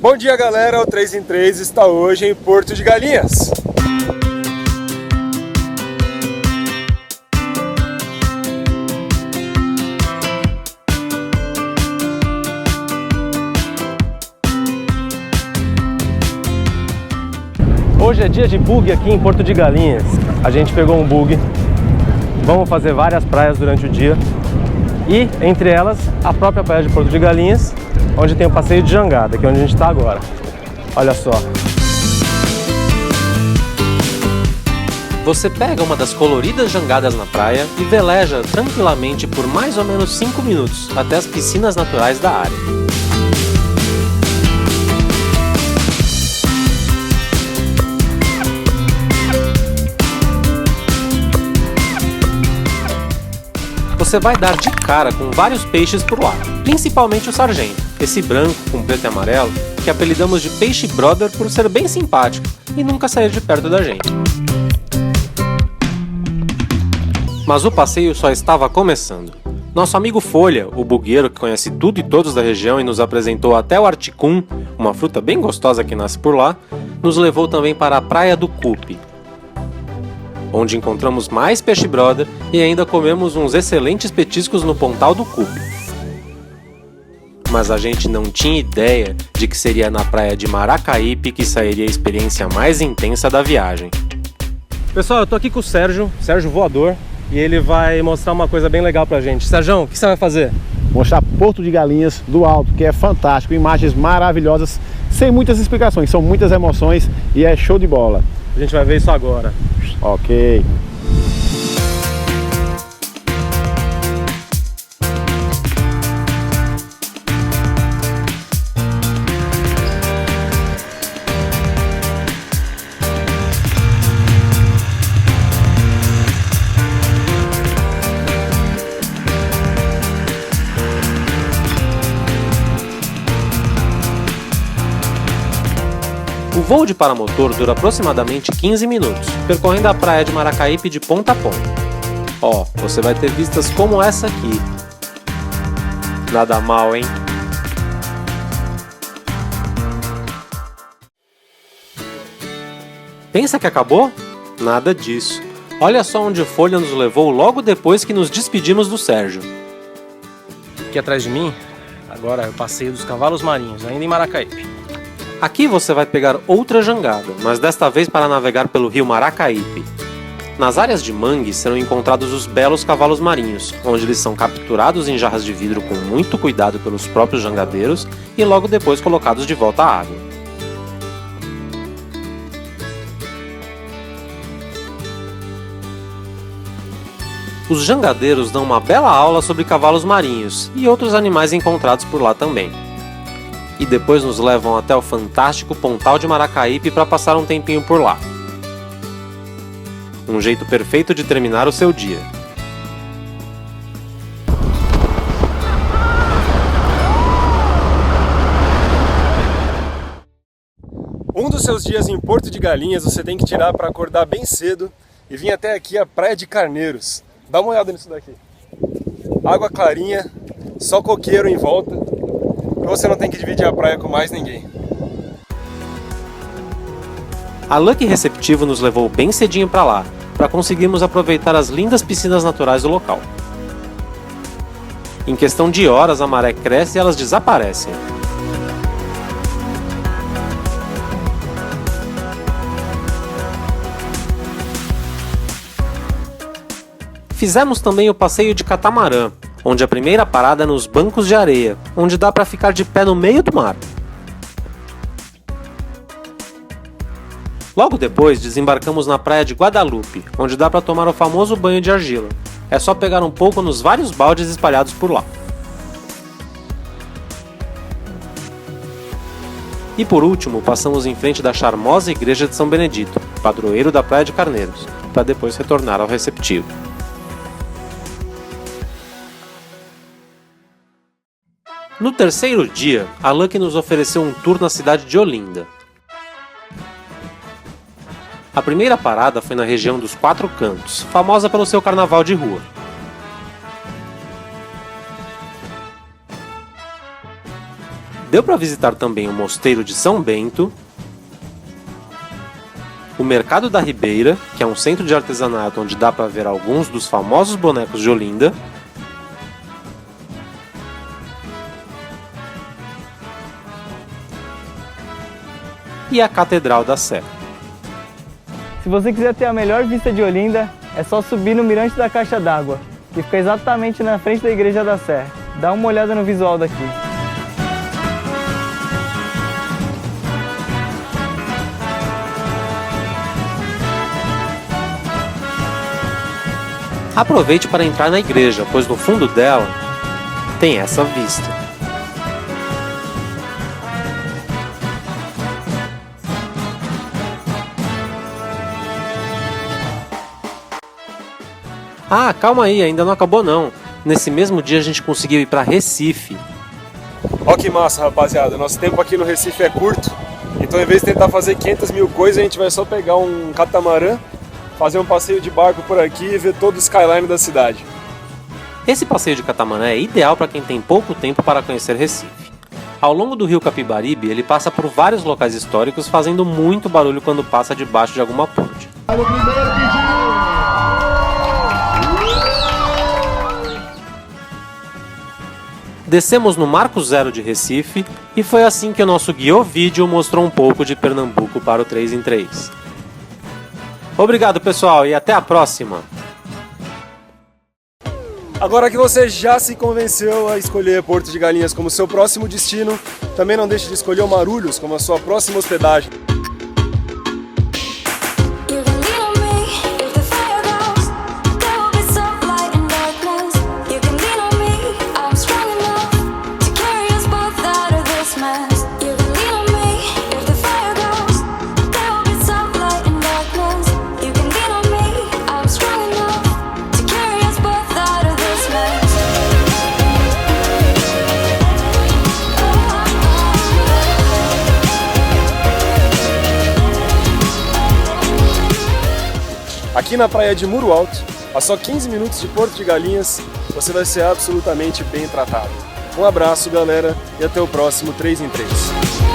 Bom dia, galera, o 3 em 3 está hoje em Porto de Galinhas. Hoje é dia de bug aqui em Porto de Galinhas. A gente pegou um bug, vamos fazer várias praias durante o dia e, entre elas, a própria praia de Porto de Galinhas, onde tem o passeio de jangada, que é onde a gente está agora. Olha só. Você pega uma das coloridas jangadas na praia e veleja tranquilamente por mais ou menos 5 minutos até as piscinas naturais da área. Você vai dar de cara com vários peixes por lá, principalmente o sargento, esse branco com preto e amarelo, que apelidamos de peixe brother por ser bem simpático e nunca sair de perto da gente. Mas o passeio só estava começando. Nosso amigo Folha, o bugueiro que conhece tudo e todos da região e nos apresentou até o articum, uma fruta bem gostosa que nasce por lá, nos levou também para a Praia do Cupe, onde encontramos mais peixe brother e ainda comemos uns excelentes petiscos no Pontal do Cupe. Mas a gente não tinha ideia de que seria na praia de Maracaípe que sairia a experiência mais intensa da viagem. Pessoal, eu tô aqui com o Sérgio Voador, e ele vai mostrar uma coisa bem legal pra gente. Sérgio, o que você vai fazer? Mostrar Porto de Galinhas do alto, que é fantástico, imagens maravilhosas, sem muitas explicações, são muitas emoções e é show de bola. A gente vai ver isso agora. Ok. O voo de paramotor dura aproximadamente 15 minutos, percorrendo a praia de Maracaípe de ponta a ponta. Ó, você vai ter vistas como essa aqui. Nada mal, hein? Pensa que acabou? Nada disso. Olha só onde o Folha nos levou logo depois que nos despedimos do Sérgio. Aqui atrás de mim, agora é o passeio dos cavalos marinhos, ainda em Maracaípe. Aqui você vai pegar outra jangada, mas desta vez para navegar pelo rio Maracaípe. Nas áreas de mangue serão encontrados os belos cavalos marinhos, onde eles são capturados em jarras de vidro com muito cuidado pelos próprios jangadeiros e logo depois colocados de volta à água. Os jangadeiros dão uma bela aula sobre cavalos marinhos e outros animais encontrados por lá também. E depois nos levam até o fantástico Pontal de Maracaípe para passar um tempinho por lá. Um jeito perfeito de terminar o seu dia. Um dos seus dias em Porto de Galinhas você tem que tirar para acordar bem cedo e vir até aqui a Praia de Carneiros. Dá uma olhada nisso daqui. Água clarinha, só coqueiro em volta. E você não tem que dividir a praia com mais ninguém. A Lucky Receptivo nos levou bem cedinho para lá, para conseguirmos aproveitar as lindas piscinas naturais do local. Em questão de horas a maré cresce e elas desaparecem. Fizemos também o passeio de catamarã, onde a primeira parada é nos bancos de areia, onde dá para ficar de pé no meio do mar. Logo depois, desembarcamos na praia de Guadalupe, onde dá para tomar o famoso banho de argila. É só pegar um pouco nos vários baldes espalhados por lá. E por último, passamos em frente da charmosa igreja de São Benedito, padroeiro da Praia de Carneiros, para depois retornar ao Receptivo. No terceiro dia, a Lucky nos ofereceu um tour na cidade de Olinda. A primeira parada foi na região dos Quatro Cantos, famosa pelo seu carnaval de rua. Deu para visitar também o Mosteiro de São Bento, o Mercado da Ribeira, que é um centro de artesanato onde dá para ver alguns dos famosos bonecos de Olinda, e a Catedral da Sé. Se você quiser ter a melhor vista de Olinda, é só subir no Mirante da Caixa d'Água, que fica exatamente na frente da Igreja da Sé. Dá uma olhada no visual daqui. Aproveite para entrar na igreja, pois no fundo dela tem essa vista. Ah, calma aí, ainda não acabou não. Nesse mesmo dia a gente conseguiu ir para Recife. Ó que massa, rapaziada. Nosso tempo aqui no Recife é curto. Então, em vez de tentar fazer 500 mil coisas, a gente vai só pegar um catamarã, fazer um passeio de barco por aqui e ver todo o skyline da cidade. Esse passeio de catamarã é ideal para quem tem pouco tempo para conhecer Recife. Ao longo do rio Capibaribe, ele passa por vários locais históricos, fazendo muito barulho quando passa debaixo de alguma ponte. Descemos no Marco Zero de Recife e foi assim que o nosso guia vídeo mostrou um pouco de Pernambuco para o 3 em 3. Obrigado, pessoal, e até a próxima! Agora que você já se convenceu a escolher Porto de Galinhas como seu próximo destino, também não deixe de escolher o Marulhos como a sua próxima hospedagem. Aqui na praia de Muro Alto, a só 15 minutos de Porto de Galinhas, você vai ser absolutamente bem tratado. Um abraço, galera, e até o próximo 3 em 3.